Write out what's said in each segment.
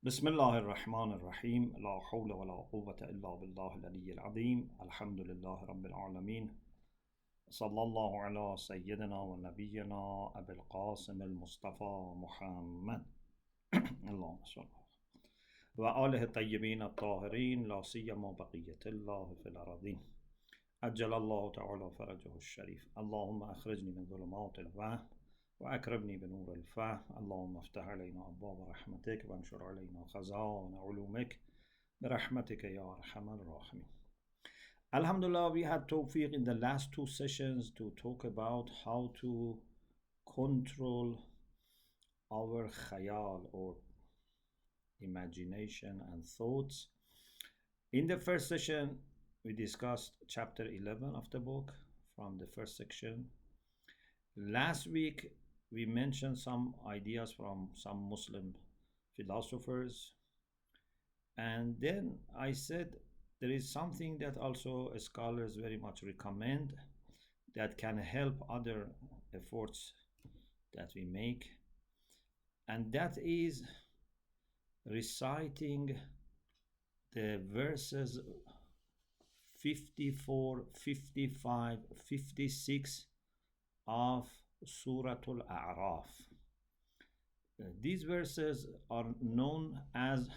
بسم الله الرحمن الرحيم لا حول ولا قوة إلا بالله العلي العظيم الحمد لله رب العالمين صلى الله على سيدنا ونبينا أبي القاسم المصطفى محمد اللهم صل وآله الطيبين الطاهرين لا سيما بقية الله في الأراضين أجل الله تعالى فرجه الشريف اللهم أخرجني من ظلمات الوهم وأكرمني بنور الفهم اللهم افتح علينا أبواب رحمتك وانشر علينا خزائن علومك برحمتك يا أرحم الراحمين. Alhamdulillah, we had tawfiq in the last two sessions to talk about how to control our khayal or imagination and thoughts. In the first session, we discussed chapter 11 of the book from the first section. Last week, we mentioned some ideas from some Muslim philosophers. And then I said there is something that also scholars very much recommend that can help other efforts that we make. And that is reciting the verses 54, 55, 56 of Surah Al-A'raf. These verses are known as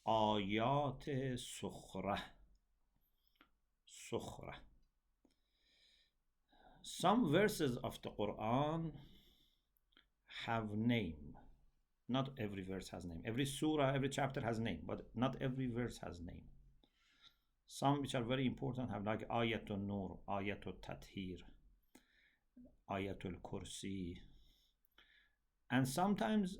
Ayat Sukhra. Some verses of the Quran have name. Not every verse has name. Every surah, every chapter has name, but not every verse has name. Some which are very important have like Ayatul Nur, Ayatul Tathir, Ayatul Kursi. And sometimes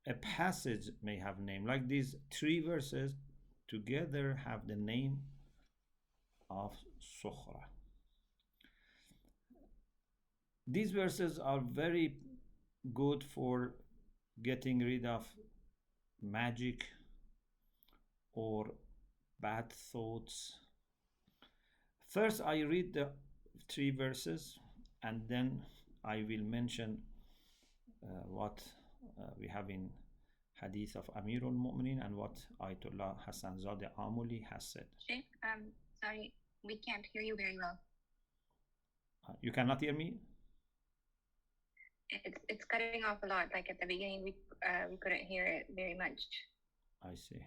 a passage may have name. Like these three verses together have the name of Sukhra. These verses are very good for getting rid of magic or bad thoughts. First, I read the three verses and then I will mention what we have in Hadith of Amir al-Mu'minin and what Ayatollah Hassan Zadeh Amuli has said. Sheikh, sorry, we can't hear you very well. You cannot hear me? It's cutting off a lot. Like at the beginning, we couldn't hear it very much. I see.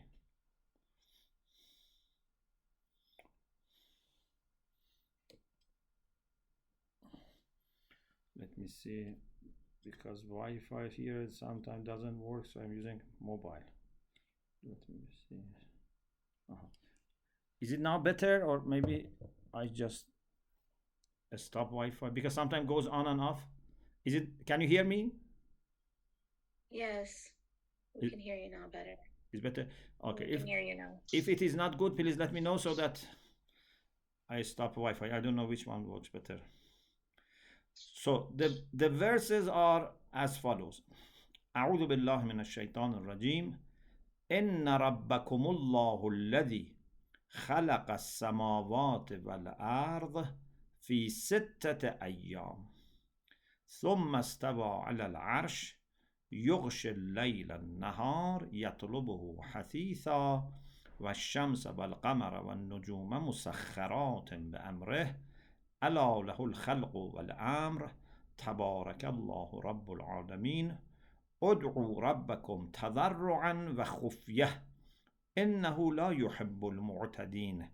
Let me see, because Wi-Fi here sometimes doesn't work, so I'm using mobile. Let me see. Is it now better, or maybe I just stop Wi-Fi because sometimes goes on and off? Is it? Can you hear me? Yes, we can hear you now better. It's better. Okay. We can hear you now. If it is not good, please let me know so that I stop Wi-Fi. I don't know which one works better. So the verses are as follows. أعوذ بالله من الشيطان الرجيم إن ربكم الله الذي خلق السماوات والأرض في 6 أيام ثم استوى على العرش يغشي الليل النهار يطلبه حثيثا والشمس والقمر والنجوم مسخرات بأمره ألا له الخلق والأمر تبارك الله رب العالمين ادعوا ربكم تضرعا وخفية إنه لا يحب المعتدين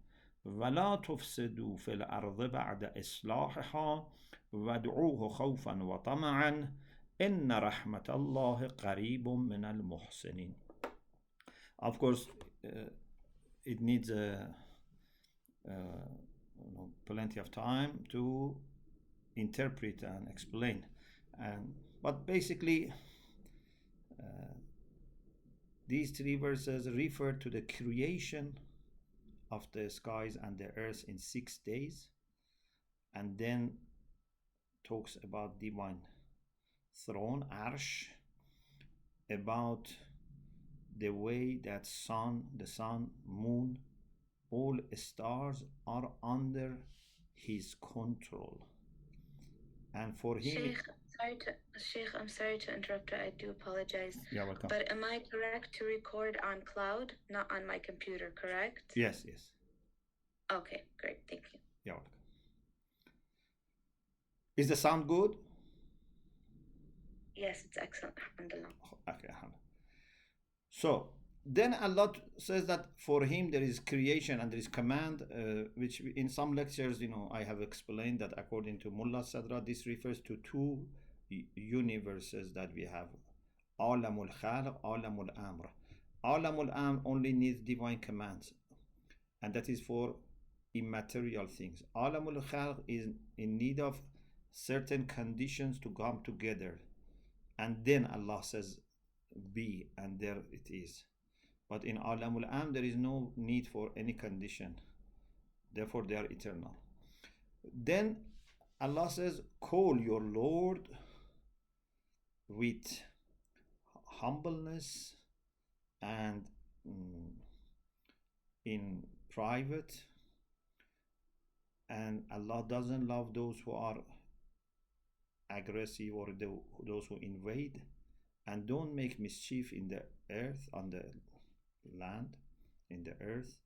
ولا تفسدوا في الأرض بعد إصلاحها وادعوه خوفا وطمعا إن رحمة الله قريب من المحسنين. Of course, it needs plenty of time to interpret and explain. But basically, these three verses refer to the creation of the skies and the earth in 6 days, and then talks about divine throne, Arsh, about the way that the sun, moon, all stars are under his control. And for him, Sheikh, Sheikh, I'm sorry to interrupt. I do apologize. You're welcome. But am I correct to record on cloud, not on my computer, correct? Yes, yes. Okay, great. Thank you. You're welcome. Is the sound good? Yes, it's excellent. Alhamdulillah. Okay. So then Allah says that for him there is creation and there is command, which in some lectures, I have explained that according to Mullah Sadra, this refers to two universes that we have. Alamul Khalq, Alamul Amr. Alamul Amr only needs divine commands, and that is for immaterial things. Alamul Khalq is in need of certain conditions to come together, and then Allah says be, and there it is. But in Alamul Am there is no need for any condition, therefore they are eternal. Then Allah says, call your Lord with humbleness and in private, and Allah doesn't love those who are aggressive or those who invade. And don't make mischief in the earth, on the land, in the earth.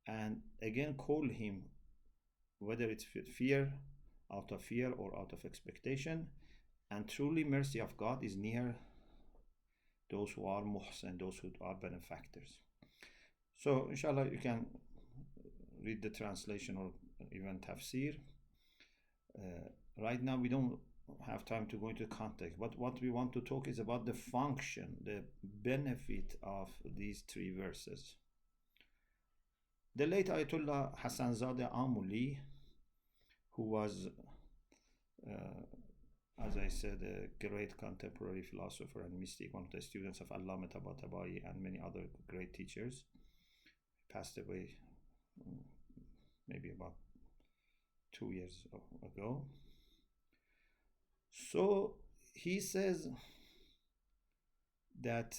And again, call him, whether it's fear, out of fear or out of expectation. And truly mercy of God is near those who are muhsin, those who are benefactors. So inshallah you can read the translation or even tafsir. Right now we don't have time to go into context, but what we want to talk is about the function, the benefit of these three verses. The late Ayatollah Hasanzadeh Amuli, who was, as I said, a great contemporary philosopher and mystic, one of the students of Allama Tabatabai and many other great teachers, passed away maybe about 2 years ago. So he says that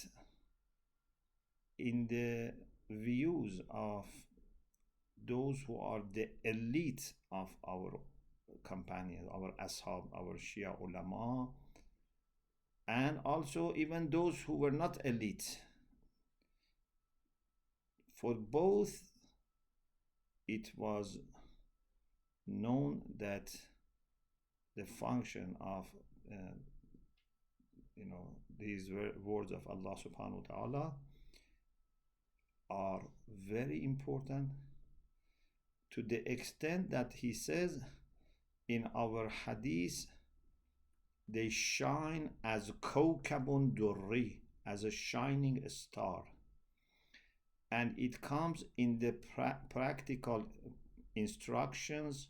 in the views of those who are the elite of our companions, our ashab, our Shia ulama, and also even those who were not elite, for both it was known that the function of these words of Allah subhanahu wa ta'ala are very important, to the extent that he says in our hadith they shine as kawkabun durri, as a shining star, and it comes in the practical instructions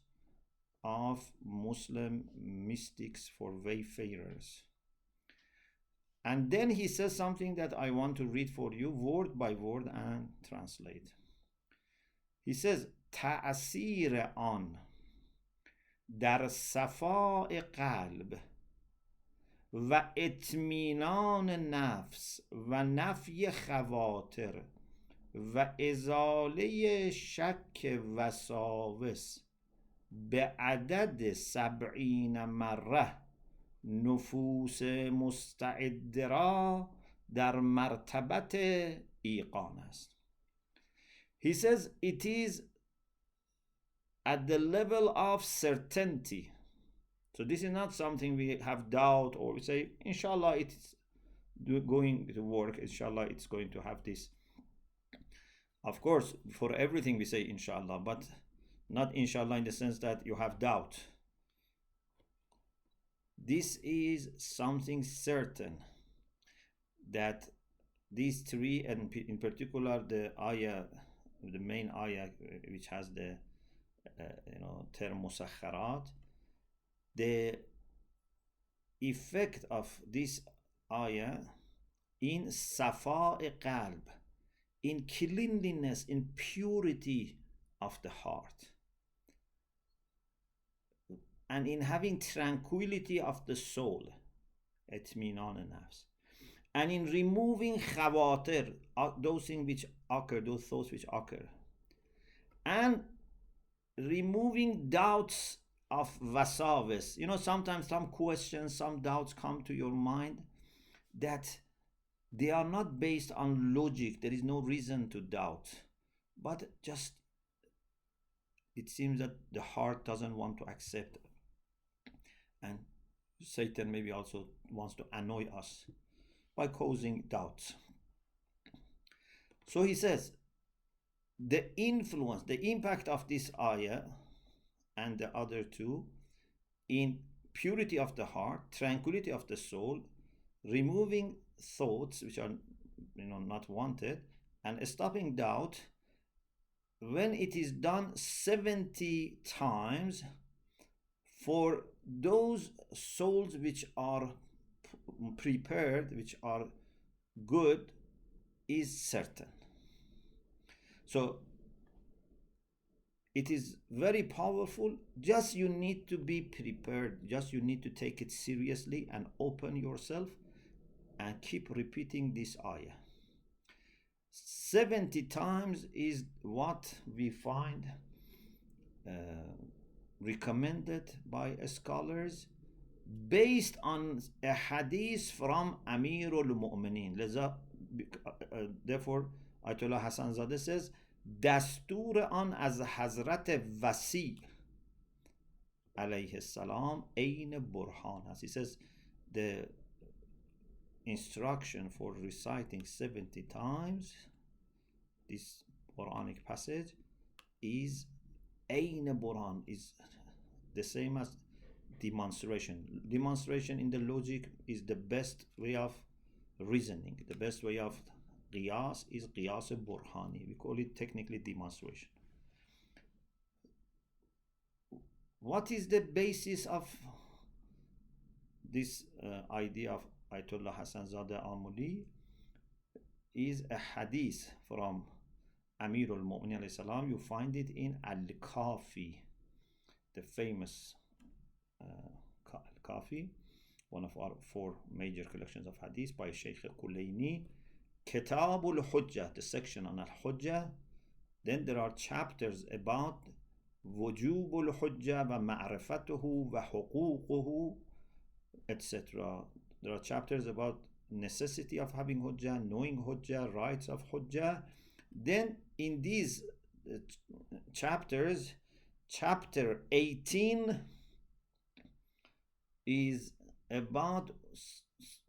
of Muslim mystics for wayfarers. And then he says something that I want to read for you word by word and translate. He says, تأثیر آن در صفاء قلب و اطمینان نفس و نفی خواطر و ازاله شک وساوس به عدد 70 مره نفوس مستعد را در مرتبت ایقان است. He says it is at the level of certainty. So this is not something we have doubt or we say, inshallah, it's going to work, inshallah, it's going to have this. Of course, for everything we say inshallah, but not inshallah in the sense that you have doubt. This is something certain, that these three, and in particular the ayah, the main ayah which has the term musakharat, the effect of this ayah in safa'i qalb, in cleanliness, in purity of the heart, and in having tranquility of the soul, itminan nafs, and in removing khawatir, those things which occur, those thoughts which occur, and removing doubts of wasawis. You know, sometimes some questions, some doubts come to your mind that they are not based on logic. There is no reason to doubt, but just it seems that the heart doesn't want to accept it. And Satan maybe also wants to annoy us by causing doubts. So he says, the influence, the impact of this ayah and the other two in purity of the heart, tranquility of the soul, removing thoughts which are not wanted, and stopping doubt, when it is done 70 times, for those souls which are prepared, which are good, is certain. So it is very powerful. Just you need to be prepared. Just you need to take it seriously and open yourself and keep repeating this ayah. 70 times is what we find recommended by scholars based on a hadith from Amirul Mu'mineen. Therefore, Ayatollah Hassan Zadeh says, دستور آن از حضرت وسیع علیه السلام عین برهان است. He says the instruction for reciting 70 times this Quranic passage is عین burhan, is the same as demonstration. Demonstration in the logic is the best way of reasoning. The best way of qiyas is qiyas burhani. We call it technically demonstration. What is the basis of this idea of Ayatollah Hassan Zadeh Amuli? Is a hadith from Amir al-Mu'minin alayhi salam. You find it in al-Kafi, the famous al-Kafi, one of our 4 major collections of hadith by Sheikh Kulayni. Kitab al-Hujjah, the section on al-Hujjah. Then there are chapters about wujub al-Hujjah wa ma'rifatuhu wa huququhu, etc. There are chapters about necessity of having Hujjah, knowing Hujjah, rights of Hujjah. Then in these chapters, chapter 18 is about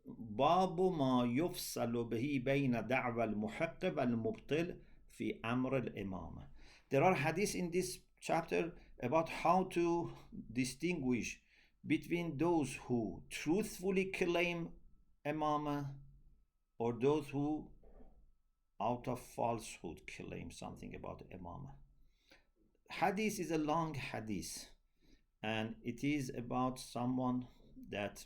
باب ما يفصل به بين دعوى المحق والمبطل في أمر الإمامة. There are hadiths in this chapter about how to distinguish between those who truthfully claim imamah or those who out of falsehood claim something about imamah. Hadith is a long hadith, and it is about someone that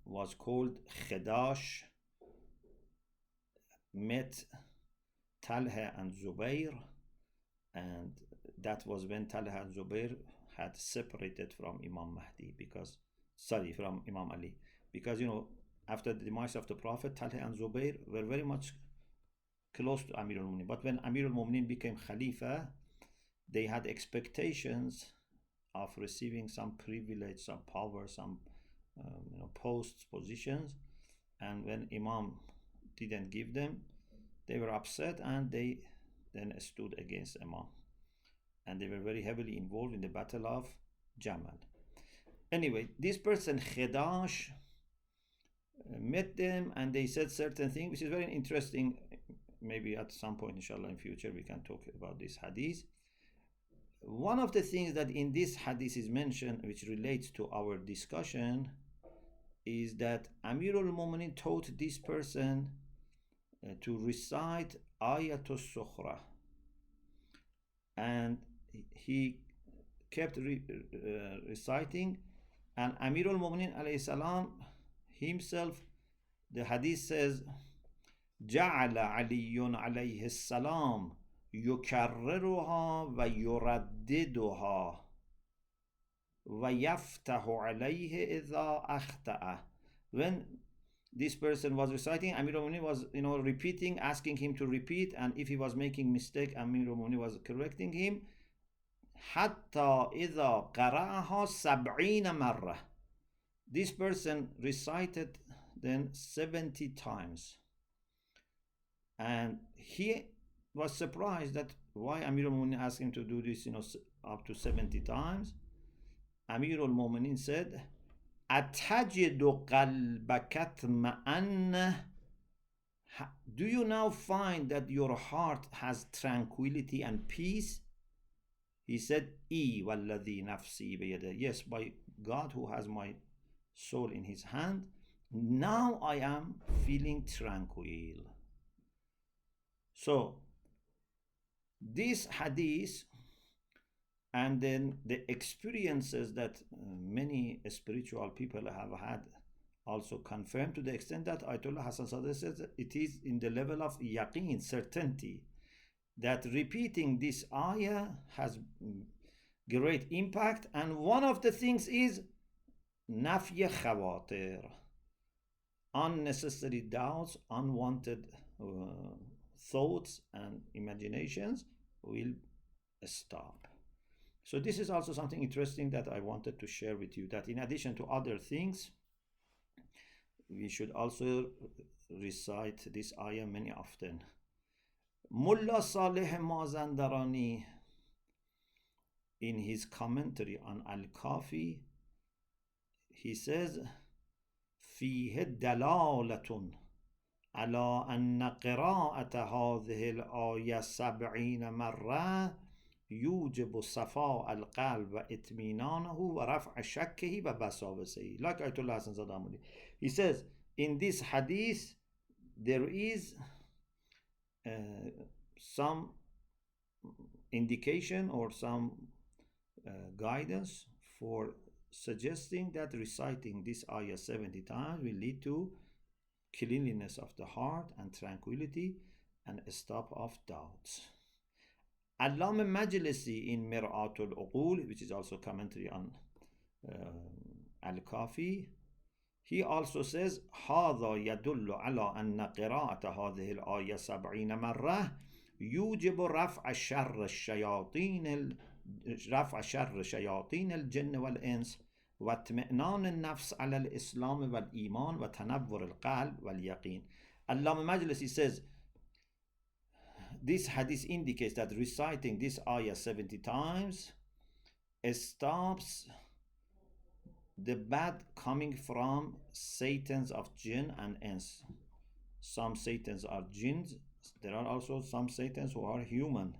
was called Khidash, met Talha and Zubair, and that was when Talha and Zubair had separated from Imam Mahdi from Imam Ali, because after the demise of the Prophet, Talha and Zubair were very much close to Amir al-Mu'minin. But when Amir al-Mu'minin became Khalifa, they had expectations of receiving some privilege, some power, some posts, positions, and when Imam didn't give them, they were upset and they then stood against Imam, and they were very heavily involved in the battle of Jamal. Anyway, this person Khidash met them and they said certain things, which is very interesting. Maybe at some point, inshallah, in future we can talk about this hadith. One of the things that in this hadith is mentioned, which relates to our discussion, is that Amir al-Mu'minin taught this person to recite Ayatul Sukhra, and he kept reciting, and Amir al-Mu'minin alayhi salam himself, the hadith says, جعل علي عليه السلام يكررها ويرددها ويفتح عليه إذا أخطأ. When this person was reciting, Amir al-Mu'minin was repeating, asking him to repeat, and if he was making mistake, Amir al-Mu'minin was correcting him. حتى إذا قرأها 70 مرة. This person recited then 70 times. And he was surprised that why Amir al-Mu'minin asked him to do this, up to 70 times. Amir al-Mu'minin said, أَتَجِدُ قَلْبَكَ اطْمَأَنَّ. Do you now find that your heart has tranquility and peace? He said, وَالَّذِي نَفْسِي بِيَدِهِ. Yes, by God who has my soul in his hand, now I am feeling tranquil. So, this hadith and then the experiences that many spiritual people have had also confirmed, to the extent that Ayatollah Hassan Sadr says it is in the level of yaqeen, certainty, that repeating this ayah has great impact. And one of the things is nafy khawatir, unnecessary doubts, unwanted thoughts and imaginations will stop. So this is also something interesting that I wanted to share with you, that in addition to other things, we should also recite this ayah many often. Mullah Saleh Mazandarani, in his commentary on Al-Kafi, he says, فيه دلالة على أن قراءة هذه الآية 70 مرة يوجب صفاء القلب وإطمئنانه ورفع شكه وبساوسه. Like Ayatollah Hassan Zadamuli, he says, in this hadith there is some indication or some guidance for suggesting that reciting this ayah 70 times will lead to cleanliness of the heart and tranquility and a stop of doubts. Allama Majlisi in Mir'atul Uqul, which is also commentary on Al-Kafi, he also says, هذا يدل على أن قراءة هذه الآية 70 مرة يوجب رفع شر شياطين الجن والإنس واطمئنان النفس على الإسلام والإيمان وتنور القلب واليقين. Allama Majlisi says, this hadith indicates that reciting this ayah 70 times stops the bad coming from Satans of jinn and ins. Some Satans are jinns. There are also some Satans who are human.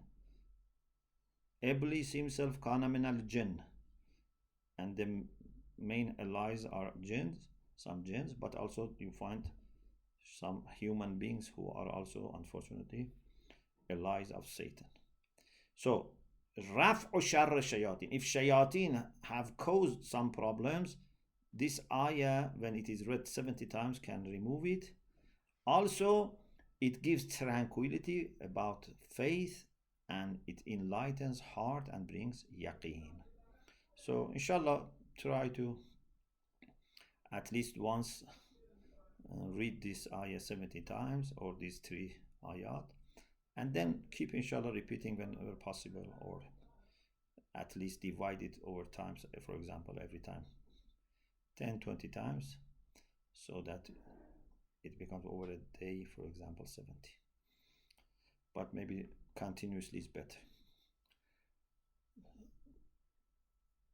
Iblis himself kana min al-jinn, and the main allies are jinns, some jinns, but also you find some human beings who are also unfortunately allies of Satan. So raf'u sharr shayatin, if shayatin have caused some problems, this ayah, when it is read 70 times, can remove it. Also, it gives tranquility about faith, and it enlightens heart and brings yaqeen. So inshallah, try to at least once read this ayah 70 times, or these 3 ayat, and then keep inshallah repeating whenever possible, or at least divide it over times, for example every time 10-20 times, so that it becomes over a day, for example 70, but maybe continuously is better.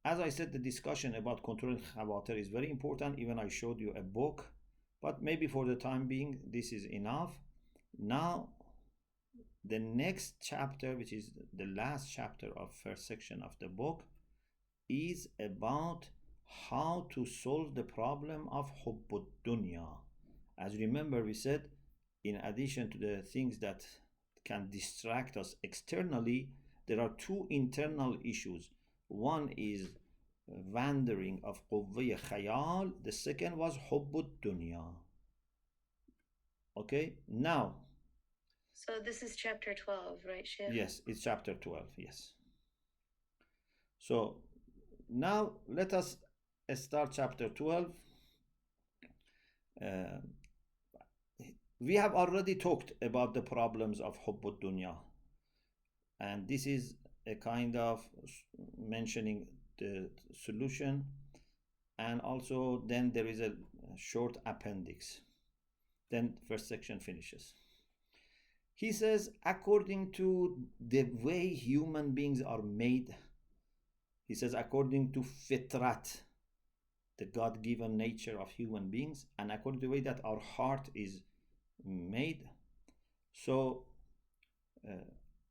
As I said, the discussion about controlling khawatir is very important. Even I showed you a book, but maybe for the time being this is enough. Now the next chapter, which is the last chapter of first section of the book, is about how to solve the problem of hubb al-dunya. As you remember, we said, in addition to the things that can distract us externally, there are 2 internal issues. One is wandering of quvvah khayal, the second was hubb al-dunya. Okay, now, so this is chapter 12, right, Sheikh? Yes, it's chapter 12, yes. So now let us start chapter 12. We have already talked about the problems of hubb al-dunya, and this is a kind of mentioning the solution, and also then there is a short appendix. Then first section finishes. He says, according to the way human beings are made, he says, according to fitrat, the God-given nature of human beings, and according to the way that our heart is made, so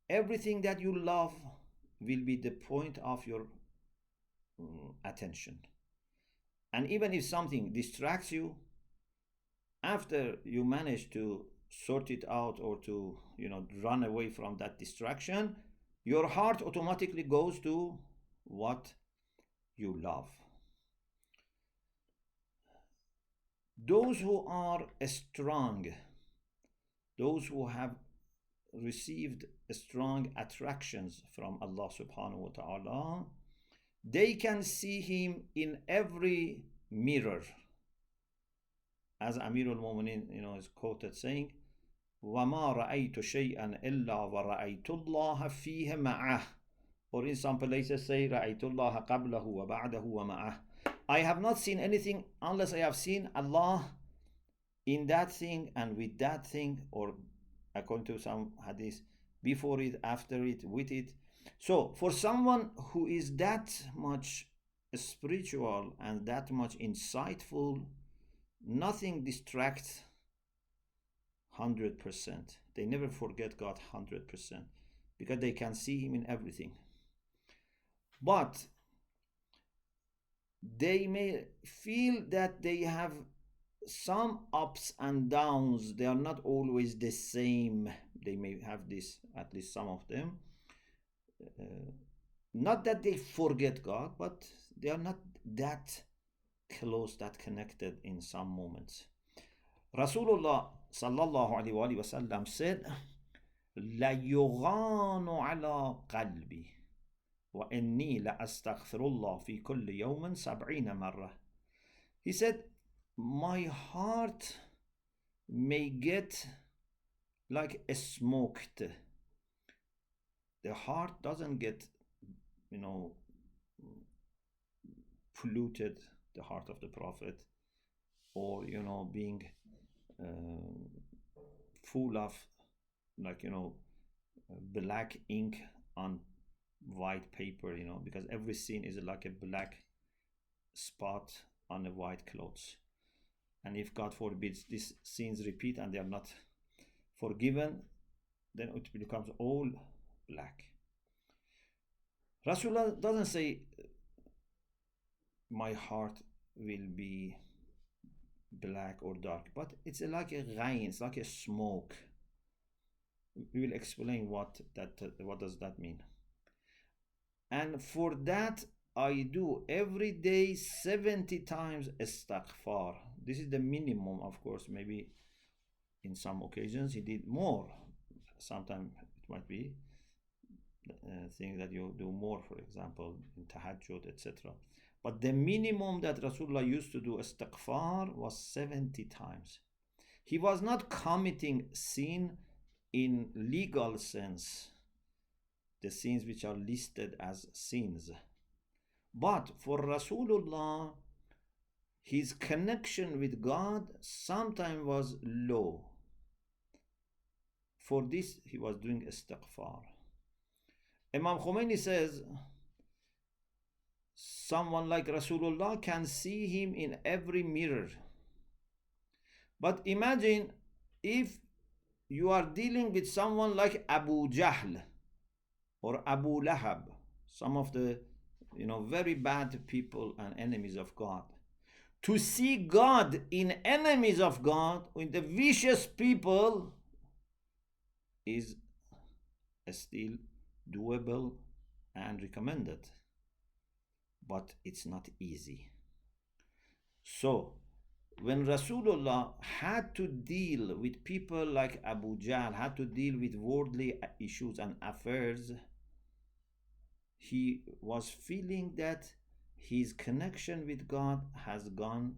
everything that you love will be the point of your attention. And even if something distracts you, after you manage to sort it out or to run away from that distraction, your heart automatically goes to what you love. Those who are strong, those who have received strong attractions from Allah subhanahu wa ta'ala, they can see Him in every mirror. As Amir al-Mu'minin is quoted saying, وَمَا رَأَيْتُ شَيْئًا إِلَّا وَرَأَيْتُ اللَّهَ فِيهِ مَعَهُ. Or in some places say, رَأَيْتُ اللَّهَ قَبْلَهُ وَبَعْدَهُ وَمَعَهُ. I have not seen anything unless I have seen Allah in that thing and with that thing, or according to some hadith, before it, after it, with it. So for someone who is that much spiritual and that much insightful, nothing distracts 100%. They never forget God 100% because they can see Him in everything. But they may feel that they have some ups and downs. They are not always the same. They may have this, at least some of them. Not that they forget God, but they are not that close, that connected in some moments. Rasulullah sallallahu alaihi wasallam said, "La yughanu ala qalbi, wa inni la astaghfirullah fi kulli yawmin 70 marra." He said, my heart may get like smoked. The heart doesn't get, polluted, the heart of the Prophet, or, being full of, black ink on white paper, because every scene is like a black spot on a white clothes. And if God forbids these scenes repeat and they are not forgiven, then it becomes all black. Rasulullah doesn't say my heart will be black or dark, but it's like a rain, it's like a smoke. We will explain what does that mean. And for that I do every day 70 times istighfar. This is the minimum, of course. Maybe in some occasions he did more. Sometimes it might be things that you do more, for example, in tahajjud, etc. But the minimum that Rasulullah used to do istighfar was 70 times. He was not committing sin in legal sense, the sins which are listed as sins. But for Rasulullah, his connection with God sometimes was low. For this, he was doing istighfar. Imam Khomeini says, someone like Rasulullah can see him in every mirror. But imagine if you are dealing with someone like Abu Jahl or Abu Lahab, some of the very bad people and enemies of God. To see God in enemies of God, in the vicious people, is still doable and recommended. But it's not easy. So, when Rasulullah had to deal with people like Abu Jahl, had to deal with worldly issues and affairs, he was feeling that his connection with God has gone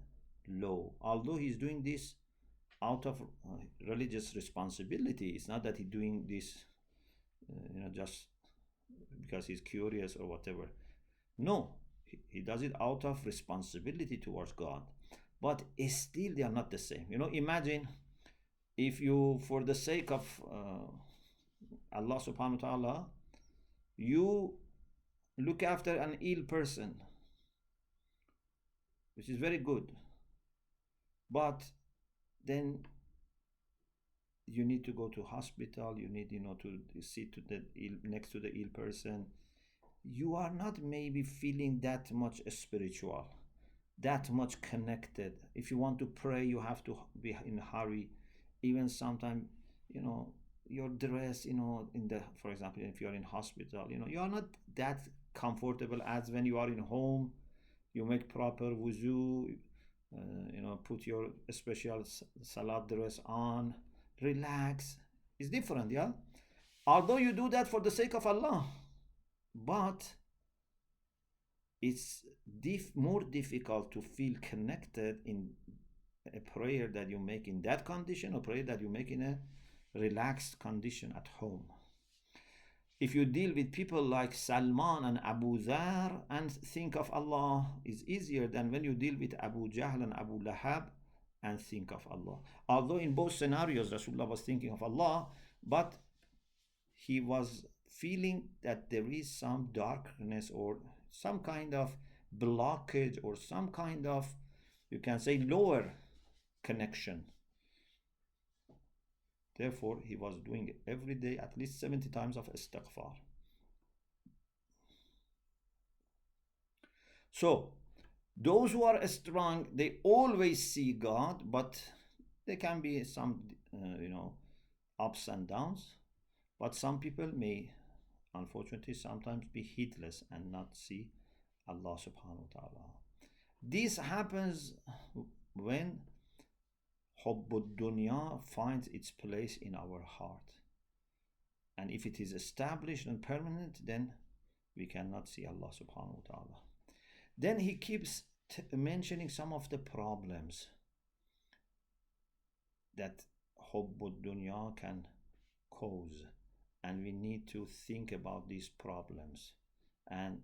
low. Although he's doing this out of religious responsibility, it's not that he's doing this, just because he's curious or whatever. No, he does it out of responsibility towards God. But still, they are not the same. Imagine if you, for the sake of Allah subhanahu wa ta'ala, you look after an ill person, which is very good, but then you need to go to hospital, you need to sit to the next to the ill person. You are not maybe feeling that much spiritual, that much connected. If you want to pray, you have to be in a hurry. Even sometimes, your dress, for example, if you're in hospital, you are not that comfortable as when you are in home. You make proper wuzu, put your special salat dress on, relax. It's different, yeah? Although you do that for the sake of Allah, but it's more difficult to feel connected in a prayer that you make in that condition or prayer that you make in a relaxed condition at home. If you deal with people like Salman and Abu Dhar and think of Allah, is easier than when you deal with Abu Jahl and Abu Lahab and think of Allah. Although in both scenarios Rasulullah was thinking of Allah, but he was feeling that there is some darkness or some kind of blockage or some kind of, you can say, lower connection. Therefore, he was doing every day at least 70 times of istighfar. So, those who are strong, they always see God, but there can be some, ups and downs. But some people may, unfortunately, sometimes be heedless and not see Allah subhanahu wa ta'ala. This happens when hubb al-dunya finds its place in our heart. And if it is established and permanent, then we cannot see Allah subhanahu wa ta'ala. Then he keeps mentioning some of the problems that hubb al-dunya can cause. And we need to think about these problems. And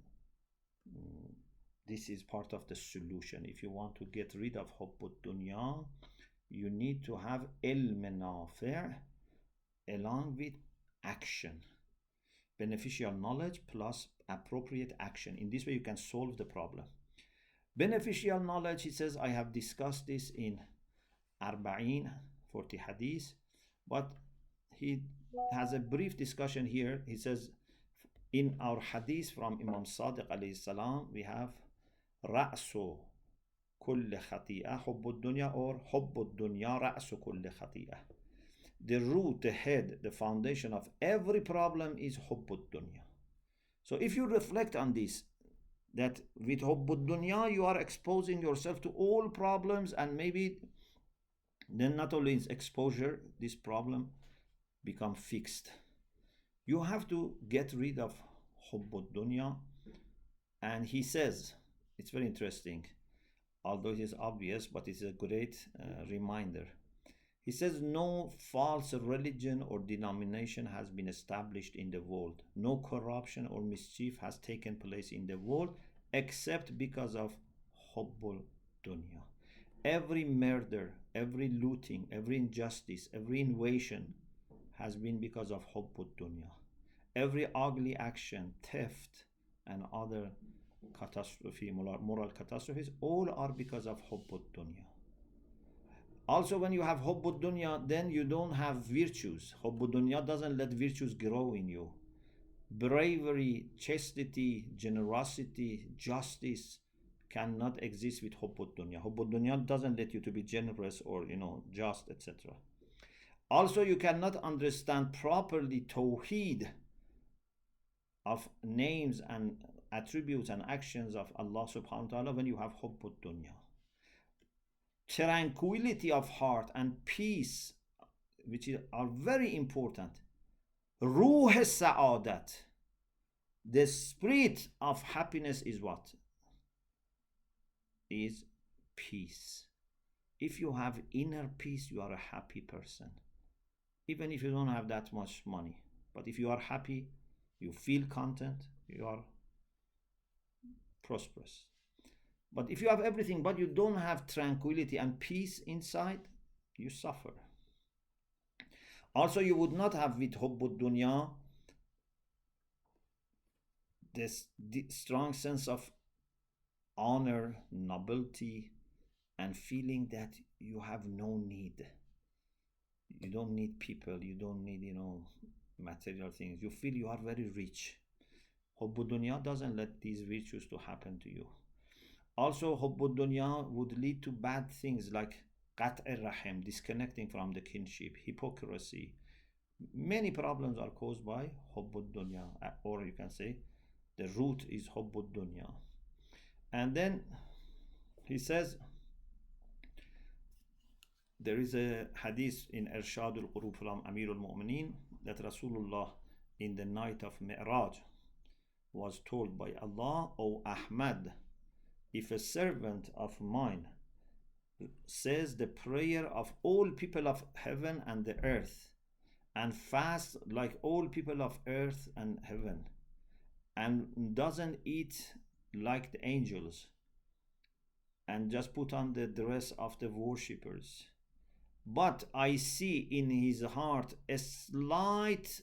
this is part of the solution. If you want to get rid of hubb al-dunya, you need to have ilm nafi' along with action. Beneficial knowledge plus appropriate action. In this way, you can solve the problem. Beneficial knowledge, he says, I have discussed this in 40 hadith, but he has a brief discussion here. He says, in our hadith from Imam Sadiq alayhi salam, we have ra'su kulli khati'ah hubb al-dunya, or hubb al-dunya ra'su kulli khati'ah. The root, the head, the foundation of every problem is hubb al-dunya. So if you reflect on this, that with hubb al-dunya you are exposing yourself to all problems, and maybe then not only is exposure, this problem become fixed. You have to get rid of hubb al-dunya. And he says, it's very interesting, although it is obvious, but it's a great reminder. He says, no false religion or denomination has been established in the world. No corruption or mischief has taken place in the world except because of hubb al-dunya. Every murder, every looting, every injustice, every invasion has been because of hubb al-dunya. Every ugly action, theft, and other catastrophe, moral catastrophes, all are because of hubb al-dunya. Also, when you have hubb al-dunya, then you don't have virtues. Hubb al-dunya doesn't let virtues grow in you. Bravery, chastity, generosity, justice cannot exist with hubb al-dunya. Hubb al-dunya doesn't let you to be generous or, just, etc. Also, you cannot understand properly Tawheed of names and attributes and actions of Allah subhanahu wa ta'ala when you have hubb al-dunya. Tranquility of heart and peace, which are very important. Ruh sa'adat, the spirit of happiness, is what? Is peace. If you have inner peace, you are a happy person. Even if you don't have that much money. But if you are happy, you feel content, you are prosperous. But if you have everything but you don't have tranquility and peace inside, you suffer. Also, you would not have with hubb al-dunya this strong sense of honor, nobility, and feeling that you have no need. You don't need people, you don't need, material things. You feel you are very rich. Hubb al-dunya doesn't let these virtues to happen to you. Also, hubb al-dunya would lead to bad things like qat' al-rahim, disconnecting from the kinship, hypocrisy. Many problems are caused by hubb al-dunya, or you can say the root is hubb al-dunya. And then he says, there is a hadith in Irshad al-Qurub from Amir al-Mu'mineen that Rasulullah in the night of Mi'raj was told by Allah, O Ahmad, if a servant of mine says the prayer of all people of heaven and the earth and fast like all people of earth and heaven and doesn't eat like the angels and just put on the dress of the worshippers, but I see in his heart a slight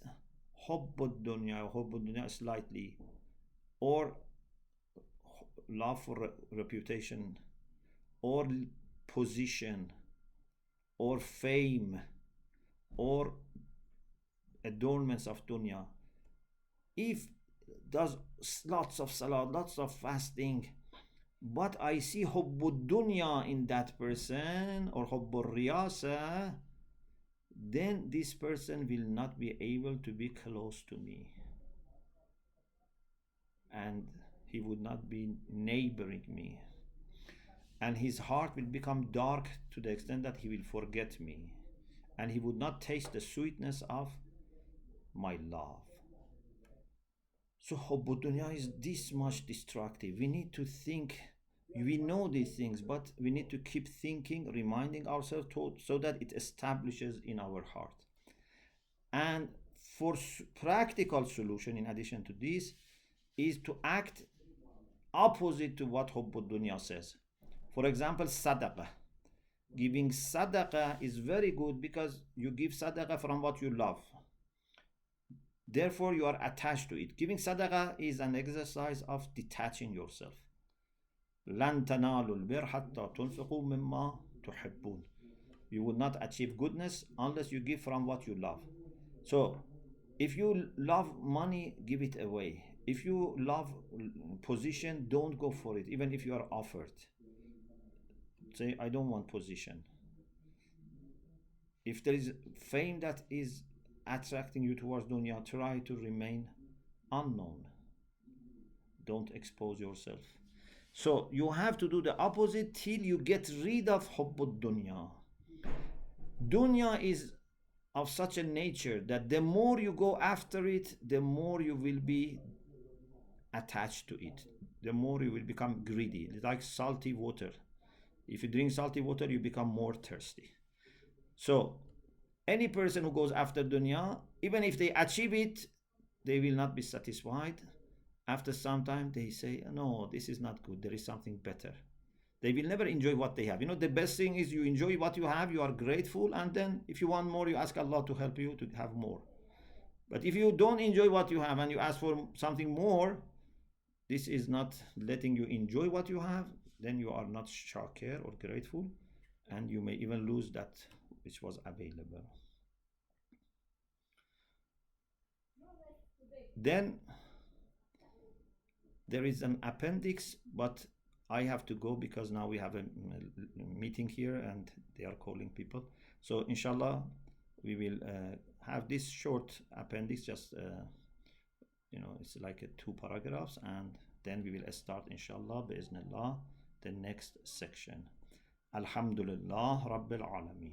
hubb al-dunya, slightly, or love for reputation, or position, or fame, or adornments of dunya. If does lots of salat, lots of fasting, but I see hubb al-dunya in that person, or hubb al-riyasa, then this person will not be able to be close to me, and he would not be neighboring me, and his heart will become dark to the extent that he will forget me, and he would not taste the sweetness of my love. So hubb al-dunya is this much destructive. We need to think. We know these things, but we need to keep thinking, reminding ourselves so that it establishes in our heart. And for practical solution, in addition to this, is to act opposite to what hubb al-dunya says. For example, sadaqah. Giving sadaqah is very good because you give sadaqah from what you love. Therefore, you are attached to it. Giving sadaqah is an exercise of detaching yourself. لَن تَنَالُوا الْبِرَّ حَتَّى تُنْفِقُوا مِمَّا تُحِبُّونَ. You will not achieve goodness unless you give from what you love. So, if you love money, give it away. If you love position, don't go for it, even if you are offered. Say, I don't want position. If there is fame that is attracting you towards dunya, try to remain unknown. Don't expose yourself. So you have to do the opposite till you get rid of hubb al-dunya. Dunya is of such a nature that the more you go after it, the more you will be attached to it. The more you will become greedy. It's like salty water. If you drink salty water, you become more thirsty. So any person who goes after dunya, even if they achieve it, they will not be satisfied. After some time, they say, no, this is not good. There is something better. They will never enjoy what they have. The best thing is you enjoy what you have, you are grateful, and then if you want more, you ask Allah to help you to have more. But if you don't enjoy what you have and you ask for something more, this is not letting you enjoy what you have, then you are not shakir or grateful, and you may even lose that which was available. Then there is an appendix, but I have to go because now we have a meeting here and they are calling people. So inshallah, we will have this short appendix, just it's like 2 paragraphs, and then we will start inshallah bi'Iznillah the next section. Alhamdulillah Rabbil Alameen.